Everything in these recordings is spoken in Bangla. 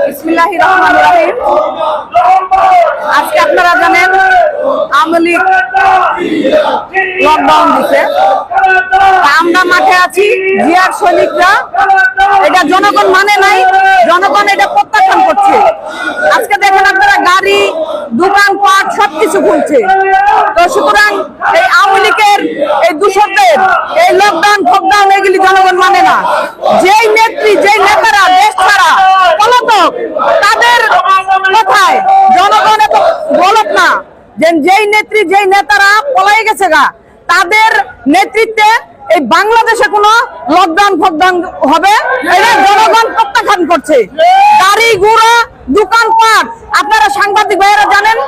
বিসমিল্লাহির রহমানির রহিম। আজকে আপনারা জানেন আওয়ামী লীগ লকডাউন দিচ্ছে, আমরা মাঠে আছি। জিয়ার সৈনিকরা এটা জনগণ মানে নাই, জনগণ এটা প্রত্যাখ্যান করছে। আজকে দেখেন আপনারা গাড়ি দোকানপাট সবকিছু খুলছে। তো সুতরাং এই আওয়ামী লীগের এই দূষকদের এই লকডাউন ফকডাউন এগুলি জনগণ মানে না। যেই নেত্রী যেই নেতারা দেশ ছাড়া পলাতক তাদের কথায় জনগণ এত বলত না। যেই নেত্রী যেই নেতারা পলাই গেছে গা তাদের নেতৃত্বে এই বাংলাদেশে কোনো লকডাউন ফকডাউন হবে এটা জনগণ প্রত্যাখ্যান করছে। গাড়ি ঘোড়া দোকানপাট আপনারা সাংবাদিক ভাইয়েরা জানেন,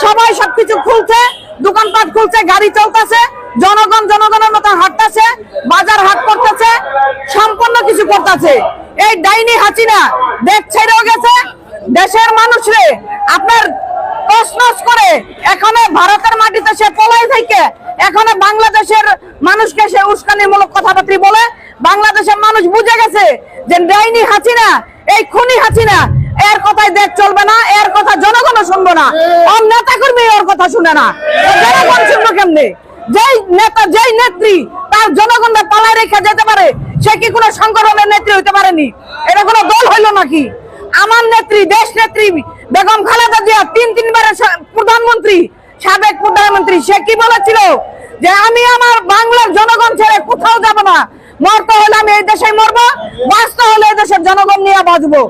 সবাই সবকিছু খুলছে, দোকানপাট খুলছে, গাড়ি চলতেছে, জনগণ জনগণের মতো হাঁটতেছে, বাজার হাট করতেছে, সম্পূর্ণ কিছু করতেছে। এই ডাইনি হাসিনা দেশ ছেড়েও গেছে, দেশের মানুষরে আপনার তছনছ করে এখানে ভারতের মাটিতে সে পলাই থেকে এখানে বাংলাদেশের মানুষকে সে উস্কানিমূলক কথাবার্তা বলে। বাংলাদেশের মানুষ বুঝে গেছে যে ডাইনি হাসিনা, এই খুনি হাসিনা, এর কথাই দেশ চলবে না, এর কথা জনগণ শুনবো না, ওর নেতা কর্মী ওর কথা শুনে না, জনগণ শুনবো কেমনে? যেই নেতা যেই নেত্রী তার জনগণরা পালায় রেখে যেতে পারে, সে কি কোনো সংগঠনের নেত্রী হইতে পারেনি? এটা কোনো দল হইলো নাকি? আমার নেত্রী দেশ নেত্রী বেগম খালেদা জিয়া তিনবারের প্রধানমন্ত্রী, সাবেক প্রধানমন্ত্রী, সে কি বলেছিল যে আমি আমার বাংলার জনগণ ছেড়ে কোথাও যাব না, মরতে হলে আমি এই দেশে মরবো, বাঁচতে হলে এই দেশের জনগণ নিয়ে বাঁচবো।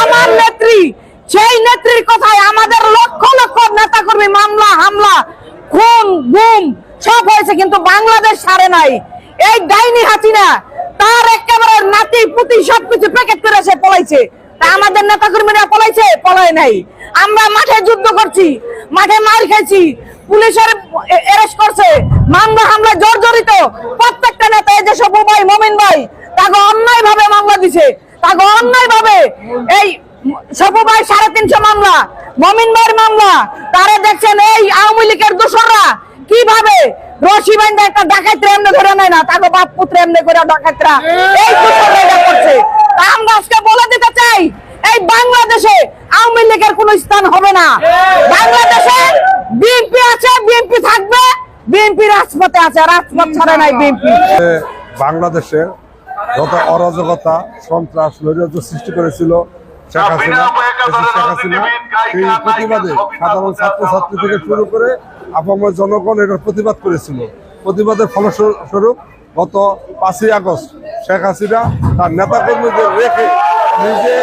আমার নেত্রী, সেই নেত্রীর কথায় আমাদের লক্ষ লক্ষ নেতা কর্মী মামলা হামলা খুন গুম সব হয়েছে, কিন্তু বাংলাদেশ ছাড়ে নাই। এই ডাইনি হাসিনা তার একেবারে নাতি পুতি সবকিছু প্যাকেট করে সে পলাইছে। তা আমাদের নেতা কর্মীরা পলাইছে? পলায় নাই। আমরা মাঠে যুদ্ধ করছি, মাঠে মার খাইছি, পুলিশের অ্যারেস্ট করছে, মামলা হামলায় জর্জরিত প্রত্যেকটা নেতা। এই যে সবু ভাই মমিন ভাই তাকে অন্যায় ভাবে মামলা দিছে, তাকে অন্যায় ভাবে এই সবু ভাই 350 মামলা, মমিন ভাইয়ের মামলা। তারা দেখছেন এই আওয়ামী লীগের দোসররা কিভাবে রশি বাইন্দা একটা ডাকাইতে এমনি ধরে নেয় না, তাকে বাপ পুত্র এমনি করে ডাকাইতরা এই দোসররা করছে। তা আমরা আজকে বলে দিতে চাই, এই বাংলাদেশে আওয়ামী লীগের কোন স্থান হবে না। বাংলাদেশে বিএনপি আছে, বিএনপি থাকবে, বিএনপি রাজপথে আছে, রাজপথ ছাড়ে নাই বিএনপি। বাংলাদেশে যত অরাজকতা সন্ত্রাস নৈরাজ্য সৃষ্টি করেছিল শেখ হাসিনা, সেই প্রতিবাদে সাধারণ ছাত্রছাত্রী থেকে শুরু করে আপামর জনগণ এটার প্রতিবাদ করেছিল। প্রতিবাদের ফলস্বরূপ গত 5ই আগস্ট শেখ হাসিনা তার নেতাকর্মীদের রেখে নিজে